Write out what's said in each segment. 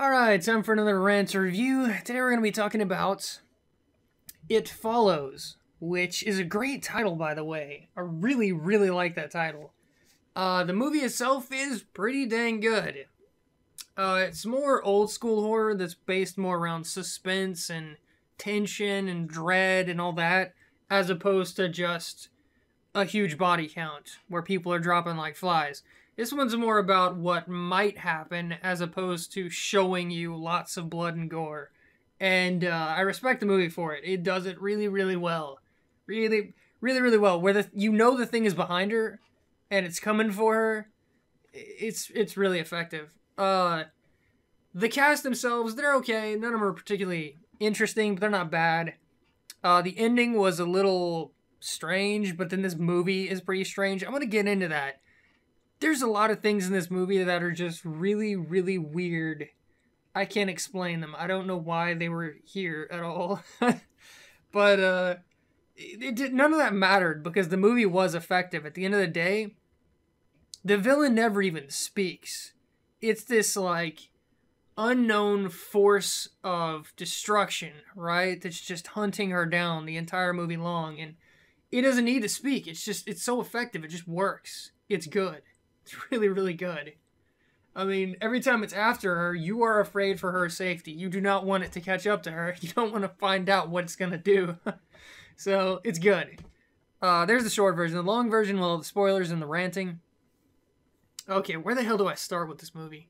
Alright, time for another Rant review. Today we're going to be talking about It Follows, which is a great title, by the way. I really, really like that title. The movie itself is pretty dang good. It's more old school horror that's based more around suspense and tension and dread and all that, as opposed to just a huge body count where people are dropping like flies. This one's more about what might happen as opposed to showing you lots of blood and gore. And I respect the movie for it. It does it really, really well. Really, really, really well. Where you know the thing is behind her and it's coming for her. It's really effective. The cast themselves, they're okay. None of them are particularly interesting, but they're not bad. The ending was a little strange, but then this movie is pretty strange. I'm going to get into that. There's a lot of things in this movie that are just really, really weird. I can't explain them. I don't know why they were here at all. But none of that mattered because the movie was effective. At the end of the day, the villain never even speaks. It's this, like, unknown force of destruction, right? That's just hunting her down the entire movie long. And it doesn't need to speak. It's so effective. It just works. It's good. It's really, really good. I mean, every time it's after her, you are afraid for her safety. You do not want it to catch up to her. You don't want to find out what it's going to do. So, it's good. There's the short version. The long version, well, the spoilers and the ranting. Okay, where the hell do I start with this movie?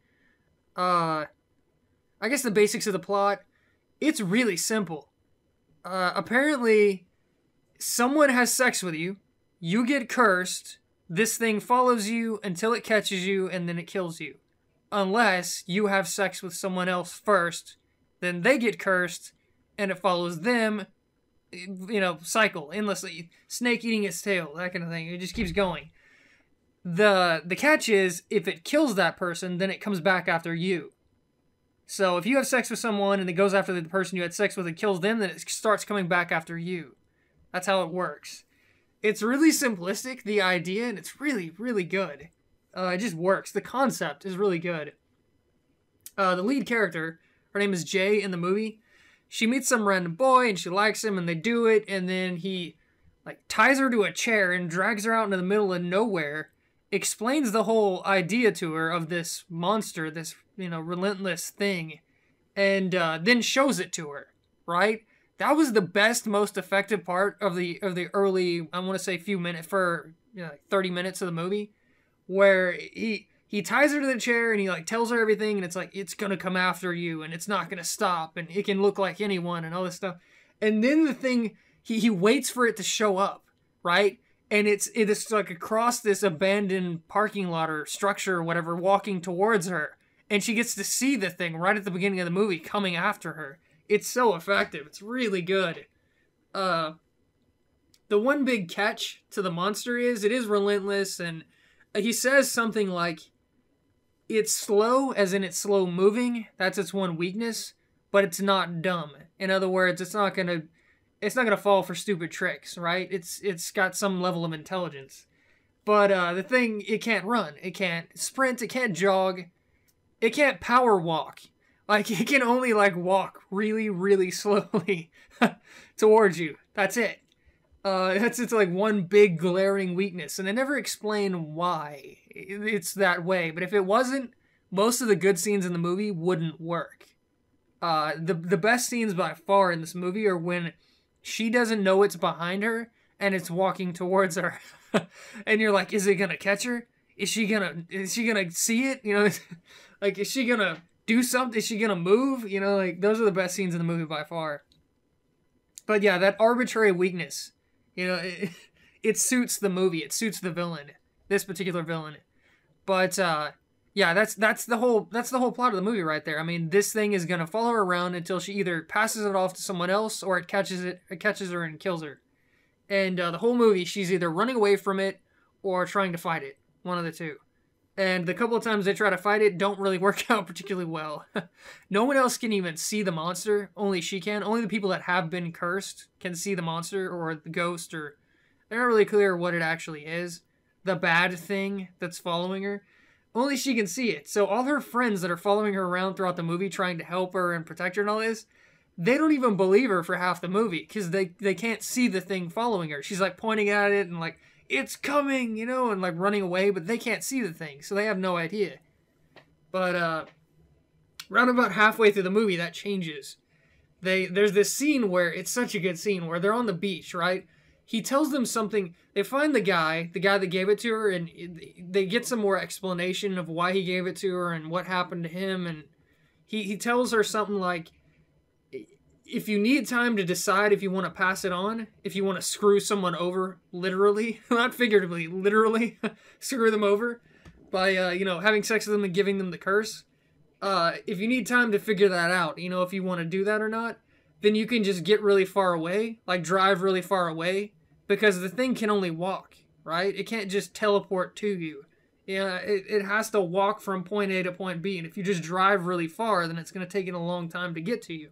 I guess the basics of the plot. It's really simple. Apparently, someone has sex with you. You get cursed. This thing follows you until it catches you, and then it kills you. Unless you have sex with someone else first, then they get cursed, and it follows them, cycle, endlessly. Snake eating its tail, that kind of thing. It just keeps going. The catch is, if it kills that person, then it comes back after you. So if you have sex with someone, and it goes after the person you had sex with and kills them, then it starts coming back after you. That's how it works. It's really simplistic, the idea, and it's really, really good. It just works. The concept is really good. The lead character, her name is Jay in the movie. She meets some random boy, and she likes him, and they do it, and then he ties her to a chair and drags her out into the middle of nowhere, explains the whole idea to her of this monster, this, relentless thing, and then shows it to her, right? That was the best, most effective part of the early, I want to say few minutes, for 30 minutes of the movie, where he ties her to the chair and he tells her everything, and it's it's gonna come after you and it's not gonna stop and it can look like anyone and all this stuff. And then the thing, he waits for it to show up, right? And it is across this abandoned parking lot or structure or whatever, walking towards her, and she gets to see the thing right at the beginning of the movie coming after her. It's so effective. It's really good. The one big catch to the monster is it is relentless, and he says something like, it's slow, as in it's slow moving. That's its one weakness, but it's not dumb. In other words, it's not gonna fall for stupid tricks, right? It's got some level of intelligence. But the thing, it can't run, it can't sprint, it can't jog, it can't power walk. It can only, walk really, really slowly towards you. That's it. It's one big glaring weakness, and they never explain why it's that way. But if it wasn't, most of the good scenes in the movie wouldn't work. The best scenes by far in this movie are when she doesn't know it's behind her, and it's walking towards her. And you're like, is it gonna catch her? Is she gonna see it? Is she gonna do something? Is she gonna move? Those are the best scenes in the movie by far. But yeah, that arbitrary weakness, it suits the movie. It suits the villain, this particular villain. But yeah, that's the whole plot of the movie right there. I mean, this thing is gonna follow her around until she either passes it off to someone else or it catches her and kills her. And the whole movie, she's either running away from it or trying to fight it. One of the two. And the couple of times they try to fight it don't really work out particularly well. No one else can even see the monster. Only she can. Only the people that have been cursed can see the monster or the ghost, or they're not really clear what it actually is. The bad thing that's following her. Only she can see it. So all her friends that are following her around throughout the movie trying to help her and protect her and all this, they don't even believe her for half the movie because they can't see the thing following her. She's like pointing at it and like, it's coming, you know, and like running away, but they can't see the thing, so they have no idea. But round about halfway through the movie, that changes. There's this scene where it's such a good scene where they're on the beach, right? He tells them something. They find the guy that gave it to her, and they get some more explanation of why he gave it to her and what happened to him. And he tells her something like, if you need time to decide if you want to pass it on, if you want to screw someone over, literally, not figuratively, literally, screw them over by, having sex with them and giving them the curse. If you need time to figure that out, if you want to do that or not, then you can just get really far away, like drive really far away, because the thing can only walk, right? It can't just teleport to you. Yeah, it has to walk from point A to point B, and if you just drive really far, then it's going to take it a long time to get to you.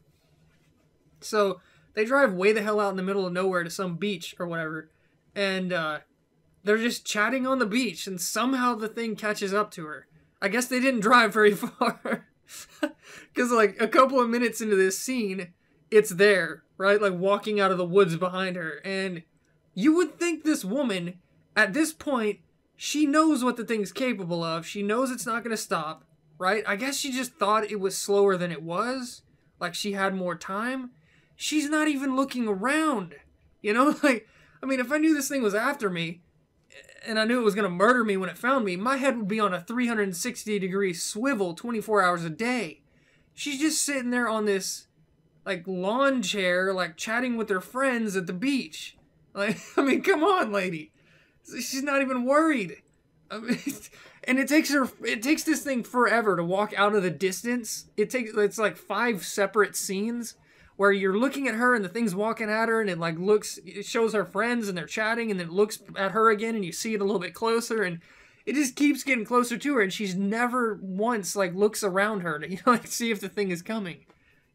So they drive way the hell out in the middle of nowhere to some beach or whatever, and they're just chatting on the beach, and somehow the thing catches up to her. I guess they didn't drive very far, because like a couple of minutes into this scene, it's there, right? Like walking out of the woods behind her, and you would think this woman, at this point, she knows what the thing's capable of. She knows it's not going to stop, right? I guess she just thought it was slower than it was, like she had more time. She's not even looking around, like, I mean, if I knew this thing was after me, and I knew it was going to murder me when it found me, my head would be on a 360-degree swivel 24 hours a day. She's just sitting there on this, like, lawn chair, like, chatting with her friends at the beach. Like, I mean, come on, lady. She's not even worried. I mean, and it takes this thing forever to walk out of the distance. It's like 5 separate scenes where you're looking at her and the thing's walking at her, and it shows her friends and they're chatting, and then it looks at her again and you see it a little bit closer, and it just keeps getting closer to her, and she's never once like looks around her to like see if the thing is coming.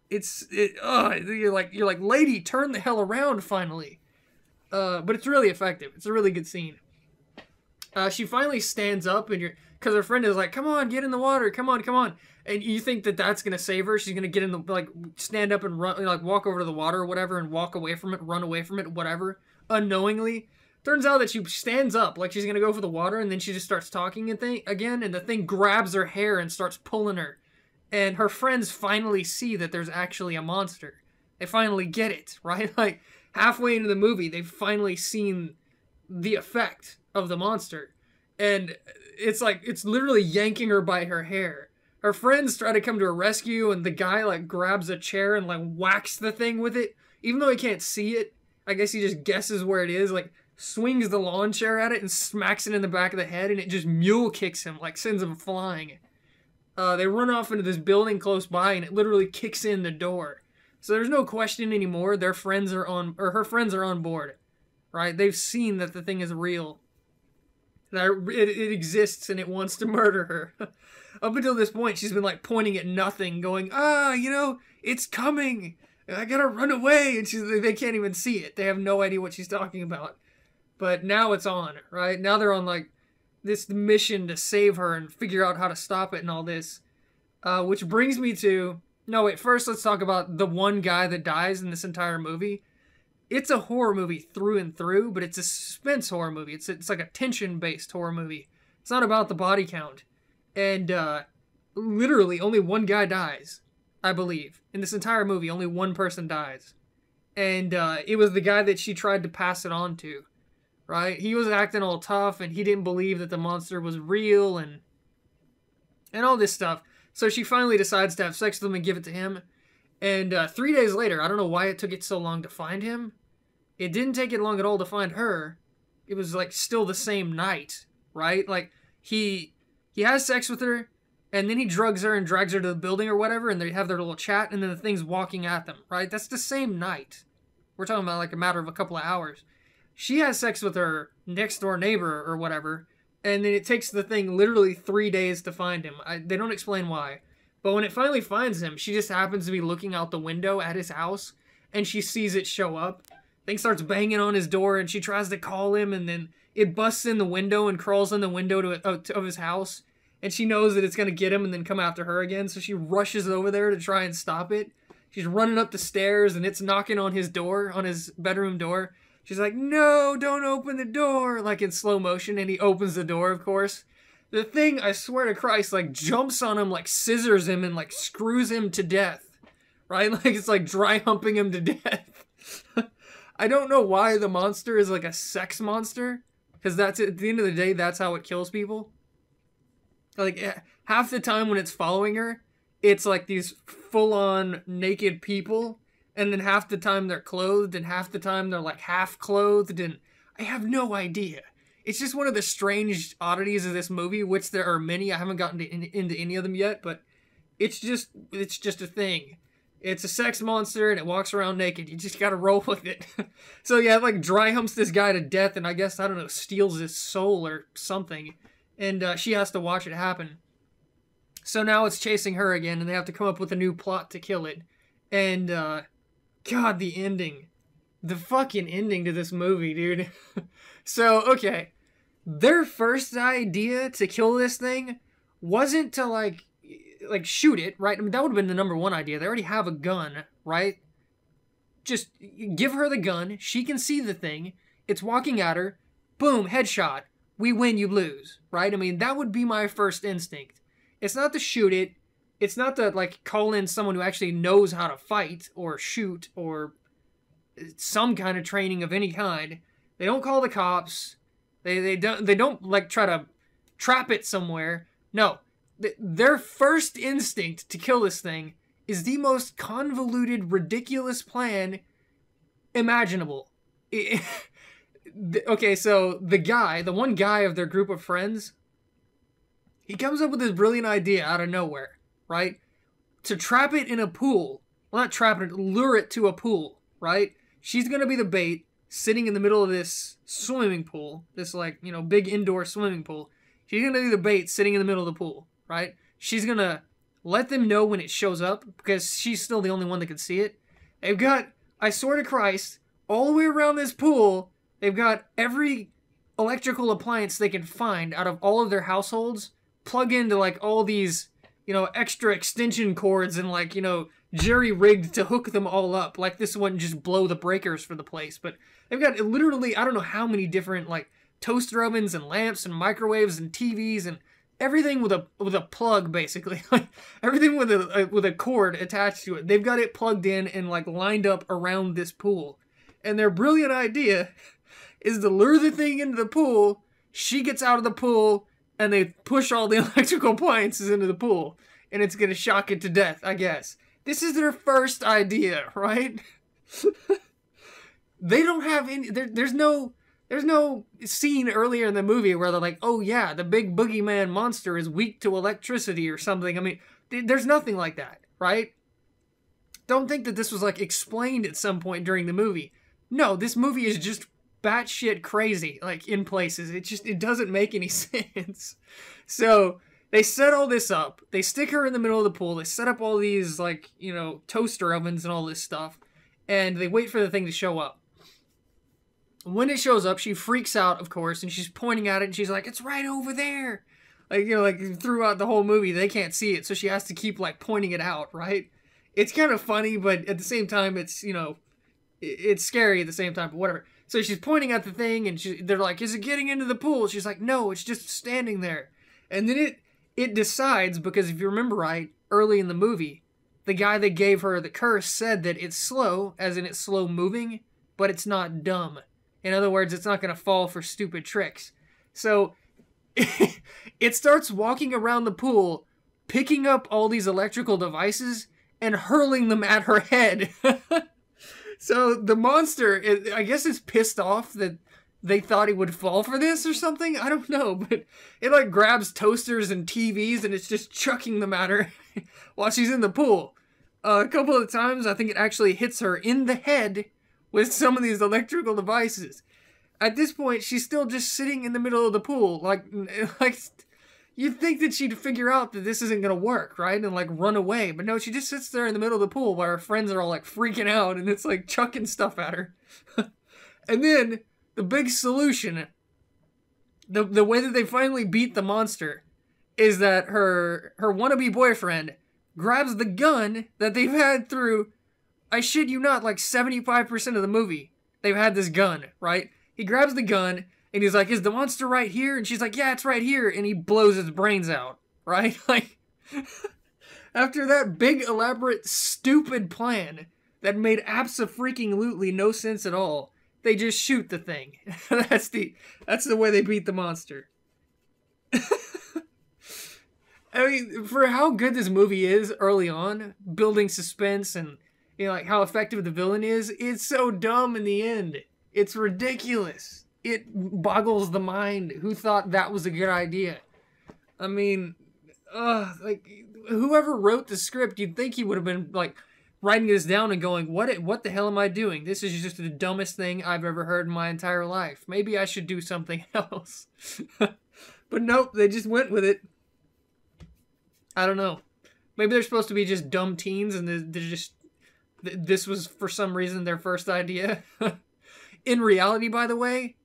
You're like, lady, turn the hell around finally. But it's really effective. It's a really good scene. She finally stands up, and because her friend is like, come on, get in the water, come on. And you think that that's going to save her. She's going to get in the, like, stand up and run, like, walk over to the water or whatever and walk away from it, run away from it, whatever, unknowingly. Turns out that she stands up, like she's going to go for the water, and then she just starts talking again, and the thing grabs her hair and starts pulling her. And her friends finally see that there's actually a monster. They finally get it, right? Like, halfway into the movie, they've finally seen the effect of the monster. And it's like, it's literally yanking her by her hair. Her friends try to come to her rescue, and the guy, like, grabs a chair and, like, whacks the thing with it. Even though he can't see it, I guess he just guesses where it is, like, swings the lawn chair at it and smacks it in the back of the head, and it just mule kicks him, like, sends him flying. They run off into this building close by, and it literally kicks in the door. So there's no question anymore. Her friends are on board, right? They've seen that the thing is real. That it exists, and it wants to murder her. Up until this point, she's been, like, pointing at nothing, going, it's coming. I gotta run away. And they can't even see it. They have no idea what she's talking about. But now it's on, right? Now they're on, like, this mission to save her and figure out how to stop it and all this. Which brings me to... No, wait, first let's talk about the one guy that dies in this entire movie. It's a horror movie through and through, but it's a suspense horror movie. It's like a tension-based horror movie. It's not about the body count. And literally only one guy dies, I believe. In this entire movie, only one person dies. And it was the guy that she tried to pass it on to, right? He was acting all tough, and he didn't believe that the monster was real, and all this stuff. So she finally decides to have sex with him and give it to him. And 3 days later, I don't know why it took it so long to find him. It didn't take it long at all to find her. It was, like, still the same night, right? Like, he has sex with her, and then he drugs her and drags her to the building or whatever, and they have their little chat, and then the thing's walking at them, right? That's the same night. We're talking about, like, a matter of a couple of hours. She has sex with her next-door neighbor or whatever, and then it takes the thing literally 3 days to find him. They don't explain why. But when it finally finds him, she just happens to be looking out the window at his house, and she sees it show up. Thing starts banging on his door, and she tries to call him, and then it busts in the window and crawls in the window of his house. and she knows that it's going to get him and then come after her again, so she rushes over there to try and stop it. She's running up the stairs, and it's knocking on his door, on his bedroom door. She's like, no, don't open the door, like in slow motion, and he opens the door, of course. The thing, I swear to Christ, like, jumps on him, like, scissors him, and, like, screws him to death, right? Like, it's like dry humping him to death. I don't know why the monster is, like, a sex monster, because that's, at the end of the day, that's how it kills people. Like, half the time when it's following her, it's, like, these full-on naked people, and then half the time they're clothed, and half the time they're, like, half-clothed, and I have no idea. It's just one of the strange oddities of this movie, which there are many. I haven't gotten into any of them yet, but it's just a thing. It's a sex monster, and it walks around naked. You just gotta roll with it. So yeah, it like dry humps this guy to death, and I guess, I don't know, steals his soul or something. And she has to watch it happen. So now it's chasing her again, and they have to come up with a new plot to kill it. And, God, the ending. The fucking ending to this movie, dude. So, okay. Their first idea to kill this thing wasn't to, like shoot it, right? I mean, that would have been the number one idea. They already have a gun, right? Just give her the gun. She can see the thing. It's walking at her. Boom, headshot. We win, you lose, right? I mean, that would be my first instinct. It's not to shoot it. It's not to, like, call in someone who actually knows how to fight or shoot or some kind of training of any kind. They don't call the cops. They don't like try to trap it somewhere. No, their first instinct to kill this thing is the most convoluted, ridiculous plan imaginable. Okay, so the one guy of their group of friends, he comes up with this brilliant idea out of nowhere, right? To trap it in a pool. Well, not trap it, lure it to a pool, right? She's gonna be the bait, sitting in the middle of this swimming pool, this, like, you know, big indoor swimming pool. She's gonna be the bait sitting in the middle of the pool, right? She's gonna let them know when it shows up, because she's still the only one that can see it. They've got, I swear to Christ, all the way around this pool, they've got every electrical appliance they can find out of all of their households, plug into, like, all these, you know, extra extension cords and, like, you know, jerry-rigged to hook them all up. Like, this wouldn't just blow the breakers for the place. But they've got literally, I don't know how many different, like, toaster ovens and lamps and microwaves and TVs and everything with a plug, basically. Like, everything with a cord attached to it. They've got it plugged in and, like, lined up around this pool. And their brilliant idea is to lure the thing into the pool. She gets out of the pool, and they push all the electrical appliances into the pool. And it's going to shock it to death, I guess. This is their first idea, right? They don't have any... There's no scene earlier in the movie where they're like, oh yeah, the big boogeyman monster is weak to electricity or something. I mean, there's nothing like that, right? Don't think that this was, like, explained at some point during the movie. No, this movie is just batshit crazy, like, in places. It doesn't make any sense. So they set all this up. They stick her in the middle of the pool. They set up all these, like, you know, toaster ovens and all this stuff. And they wait for the thing to show up. When it shows up, she freaks out, of course, and she's pointing at it, and she's like, it's right over there. Like, you know, like, throughout the whole movie, they can't see it, so she has to keep, like, pointing it out, right? It's kind of funny, but at the same time, it's, you know, it's scary at the same time, but whatever. So she's pointing at the thing, and they're like, is it getting into the pool? She's like, no, it's just standing there. And then it decides, because if you remember right, early in the movie, the guy that gave her the curse said that it's slow, as in it's slow moving, but it's not dumb. In other words, it's not going to fall for stupid tricks. So it starts walking around the pool, picking up all these electrical devices and hurling them at her head. So the monster, I guess it's pissed off that they thought he would fall for this or something. I don't know, but it, like, grabs toasters and TVs and it's just chucking them at her while she's in the pool. A couple of times, I think it actually hits her in the head with some of these electrical devices. At this point, she's still just sitting in the middle of the pool. Like you'd think that she'd figure out that this isn't going to work, right? And, like, run away. But no, she just sits there in the middle of the pool while her friends are all, like, freaking out. And it's, like, chucking stuff at her. And then, the big solution, the way that they finally beat the monster, is that her wannabe boyfriend grabs the gun that they've had through, I shit you not, like 75% of the movie. They've had this gun, right? He grabs the gun and he's like, "Is the monster right here?" And she's like, "Yeah, it's right here." And he blows its brains out, right? Like, after that big, elaborate, stupid plan that made abso-freaking-lutely no sense at all, they just shoot the thing. That's the way they beat the monster. I mean, for how good this movie is early on, building suspense and, you know, like how effective the villain is, it's so dumb in the end. It's ridiculous. It boggles the mind. Who thought that was a good idea? I mean, like, whoever wrote the script, you'd think he would have been, like, writing this down and going, what the hell am I doing? This is just the dumbest thing I've ever heard in my entire life. Maybe I should do something else. But nope, they just went with it. I don't know. Maybe they're supposed to be just dumb teens and this was for some reason their first idea. In reality, by the way,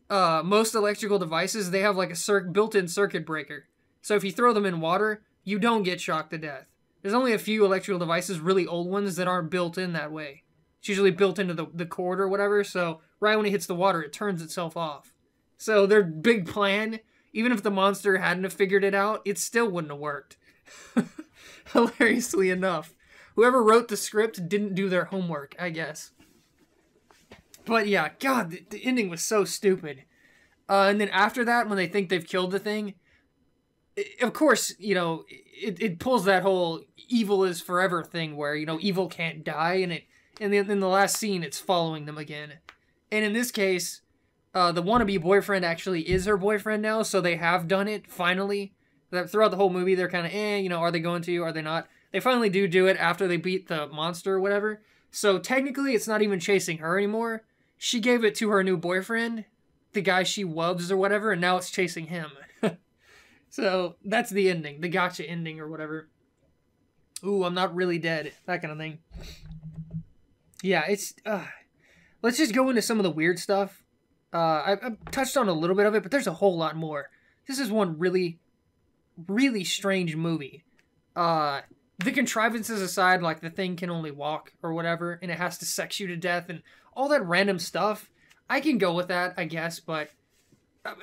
most electrical devices, they have like a built-in circuit breaker. So if you throw them in water, you don't get shocked to death. There's only a few electrical devices, really old ones, that aren't built in that way. It's usually built into the cord or whatever, so right when it hits the water, it turns itself off. So their big plan, even if the monster hadn't have figured it out, it still wouldn't have worked. Hilariously enough. Whoever wrote the script didn't do their homework, I guess. But yeah, God, the ending was so stupid. And then after that, when they think they've killed the thing, of course, you know, it pulls that whole evil is forever thing where, you know, evil can't die, and in the last scene, it's following them again. And in this case, the wannabe boyfriend actually is her boyfriend now, so they have done it, finally. Throughout the whole movie, they're kind of, you know, are they going to, are they not? They finally do it after they beat the monster or whatever. So technically, it's not even chasing her anymore. She gave it to her new boyfriend, the guy she loves or whatever, and now it's chasing him. So that's the ending, the gotcha ending or whatever. Ooh, I'm not really dead, that kind of thing. Yeah, it's, let's just go into some of the weird stuff. I've touched on a little bit of it, but there's a whole lot more. This is one really, really strange movie. The contrivances aside, like the thing can only walk or whatever, and it has to sex you to death and all that random stuff, I can go with that, I guess, but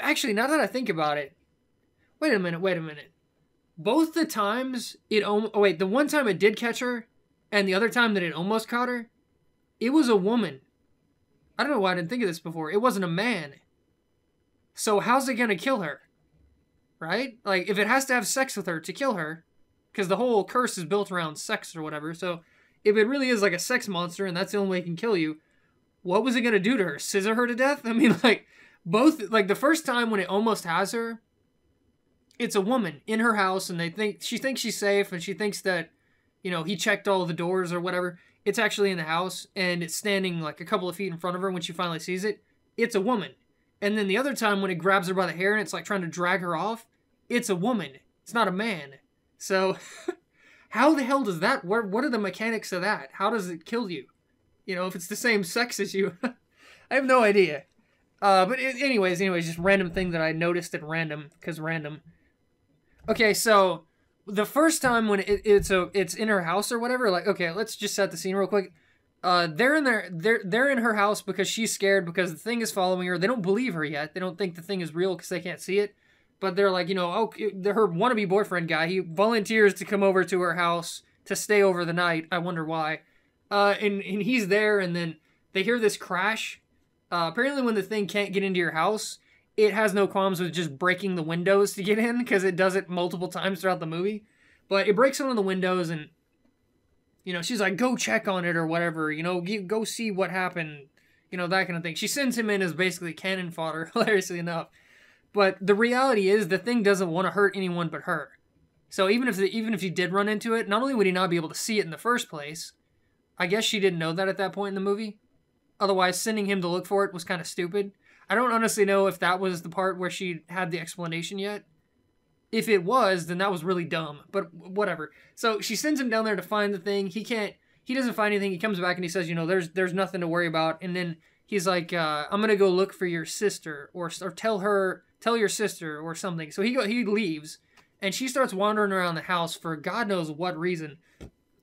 actually, now that I think about it, wait a minute. Both the times the one time it did catch her, and the other time that it almost caught her, it was a woman. I don't know why I didn't think of this before. It wasn't a man. So how's it gonna kill her? Right? Like, if it has to have sex with her to kill her, because the whole curse is built around sex or whatever, so if it really is like a sex monster and that's the only way it can kill you, what was it gonna do to her? Scissor her to death? I mean, like, both, like, the first time when it almost has her, it's a woman in her house, and she thinks she's safe, and she thinks that, you know, he checked all the doors or whatever. It's actually in the house, and it's standing like a couple of feet in front of her when she finally sees it. It's a woman. And then the other time when it grabs her by the hair and it's like trying to drag her off, it's a woman. It's not a man. So, how the hell does that work? What are the mechanics of that? How does it kill you? You know, if it's the same sex as you. I have no idea. Anyways, just random thing that I noticed at random, because random. Okay, so the first time when it's in her house or whatever, like, okay, let's just set the scene real quick. They're in her house because she's scared because the thing is following her. They don't believe her yet. They don't think the thing is real because they can't see it. But they're like, you know, her wannabe boyfriend guy, he volunteers to come over to her house to stay over the night. I wonder why. And he's there, and then they hear this crash. Apparently when the thing can't get into your house, it has no qualms with just breaking the windows to get in, because it does it multiple times throughout the movie. But it breaks one of the windows, and, you know, she's like, go check on it or whatever, you know, go see what happened, you know, that kind of thing. She sends him in as basically cannon fodder, hilariously enough. But the reality is the thing doesn't want to hurt anyone but her. So even if he did run into it, not only would he not be able to see it in the first place, I guess she didn't know that at that point in the movie. Otherwise, sending him to look for it was kind of stupid. I don't honestly know if that was the part where she had the explanation yet. If it was, then that was really dumb, but whatever. So she sends him down there to find the thing. He doesn't find anything. He comes back and he says, you know, there's nothing to worry about. And then he's like, I'm going to go look for your sister, or tell your sister or something. So he leaves, and she starts wandering around the house for God knows what reason.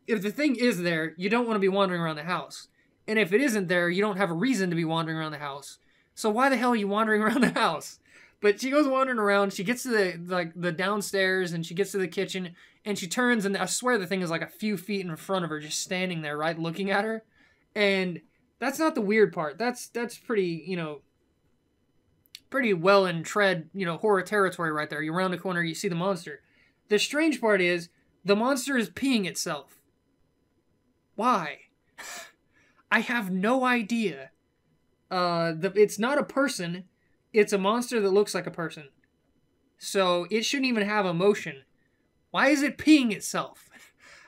If the thing is there, you don't want to be wandering around the house. And if it isn't there, you don't have a reason to be wandering around the house. So why the hell are you wandering around the house? But she goes wandering around, she gets to the downstairs, and she gets to the kitchen, and she turns, and I swear the thing is like a few feet in front of her, just standing there, right, looking at her. And that's not the weird part. That's pretty, pretty well in tread, horror territory right there. You round the corner, you see the monster. The strange part is, the monster is peeing itself. Why? I have no idea. It's not a person. It's a monster that looks like a person. So it shouldn't even have emotion. Why is it peeing itself?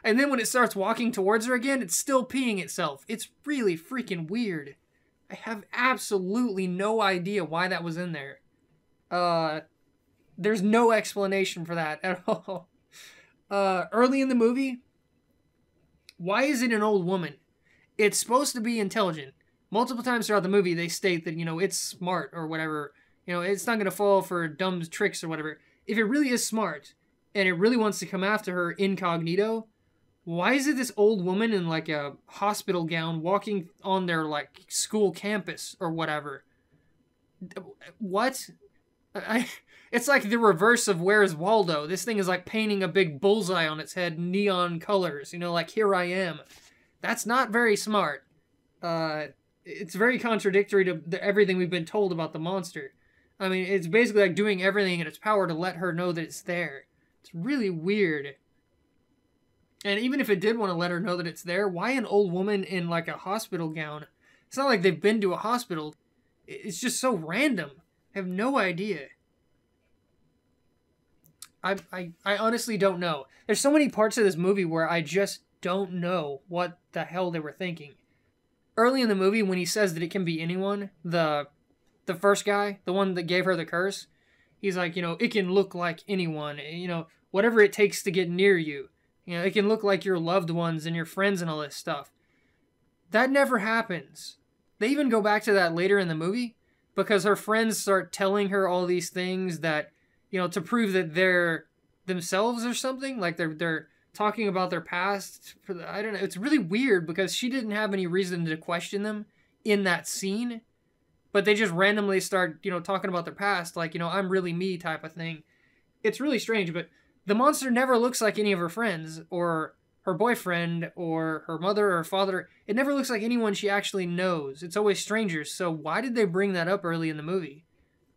And then when it starts walking towards her again, it's still peeing itself. It's really freaking weird. I have absolutely no idea why that was in there. There's no explanation for that at all. Early in the movie, why is it an old woman? It's supposed to be intelligent. Multiple times throughout the movie, they state that, it's smart or whatever. It's not going to fall for dumb tricks or whatever. If it really is smart, and it really wants to come after her incognito, why is it this old woman in, like, a hospital gown walking on their, like, school campus or whatever? What? It's like the reverse of Where's Waldo. This thing is like painting a big bullseye on its head, neon colors, like, here I am. That's not very smart. It's very contradictory to everything we've been told about the monster. I mean, it's basically like doing everything in its power to let her know that it's there. It's really weird. And even if it did want to let her know that it's there, why an old woman in, like, a hospital gown? It's not like they've been to a hospital. It's just so random. I have no idea. I honestly don't know. There's so many parts of this movie where I just don't know what the hell they were thinking. Early in the movie, when he says that it can be anyone, the first guy, the one that gave her the curse, he's like, it can look like anyone, whatever it takes to get near you. It can look like your loved ones and your friends and all this stuff. That never happens. They even go back to that later in the movie, because her friends start telling her all these things that, to prove that they're themselves or something, like they're talking about their past. I don't know. It's really weird because she didn't have any reason to question them in that scene, but they just randomly start, talking about their past, like, I'm really me type of thing. It's really strange, but the monster never looks like any of her friends or her boyfriend or her mother or her father. It never looks like anyone she actually knows. It's always strangers. So why did they bring that up early in the movie?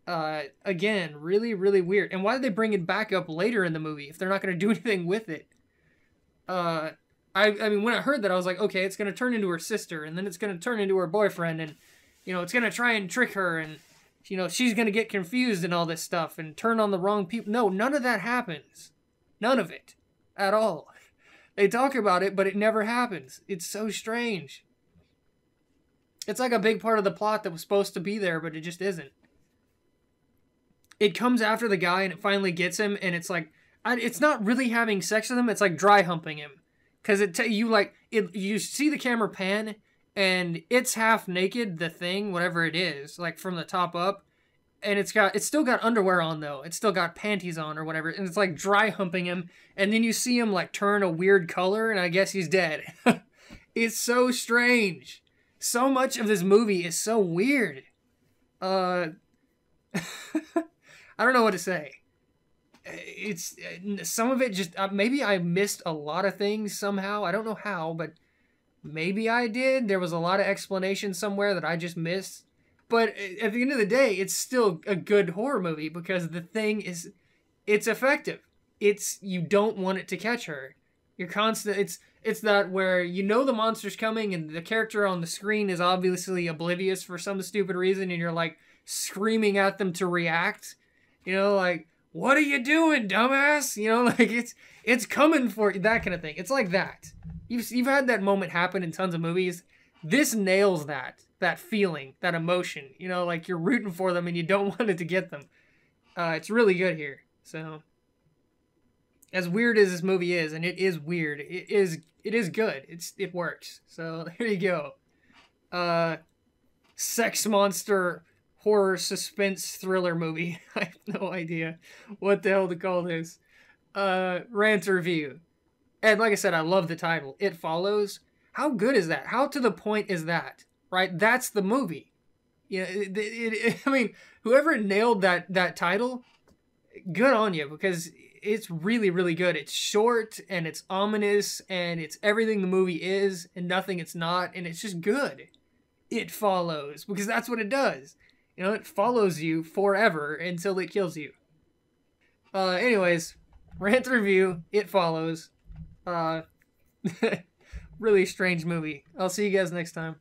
Again, really, really weird. And why did they bring it back up later in the movie if they're not going to do anything with it? I mean, when I heard that, I was like, okay, it's going to turn into her sister, and then it's going to turn into her boyfriend, and, it's going to try and trick her, and, she's going to get confused and all this stuff, and turn on the wrong people. No, none of that happens. None of it. At all. They talk about it, but it never happens. It's so strange. It's like a big part of the plot that was supposed to be there, but it just isn't. It comes after the guy, and it finally gets him, and it's like, it's not really having sex with him, it's like dry humping him. Because you see the camera pan, and it's half naked, the thing, whatever it is, like from the top up. And it's still got underwear on, though. It's still got panties on or whatever. And it's like dry humping him. And then you see him like turn a weird color, and I guess he's dead. It's so strange. So much of this movie is so weird. I don't know what to say. It's some of it just maybe I missed a lot of things somehow. I don't know how, but maybe I did. There was a lot of explanation somewhere that I just missed. But at the end of the day, it's still a good horror movie because the thing is, it's effective. You don't want it to catch her. You're constant. It's that where the monster's coming and the character on the screen is obviously oblivious for some stupid reason, and you're like screaming at them to react. Like, what are you doing, dumbass? Like it's coming for you, that kind of thing. It's like that. You've had that moment happen in tons of movies. This nails that feeling, that emotion. Like you're rooting for them and you don't want it to get them. It's really good here. So, as weird as this movie is, and it is weird, it is good. It works. So there you go. Sex monster horror suspense thriller movie. I have no idea what the hell to call this. Rant review. And like I said, I love the title. It Follows. How good is that? How to the point is that? Right? That's the movie. Yeah, I mean, whoever nailed that title, good on you, because it's really, really good. It's short and it's ominous and it's everything the movie is and nothing it's not, and it's just good. It Follows, because that's what it does. You know, it follows you forever until it kills you. Anyways, Rant review. It Follows. Uh, really strange movie. I'll see you guys next time.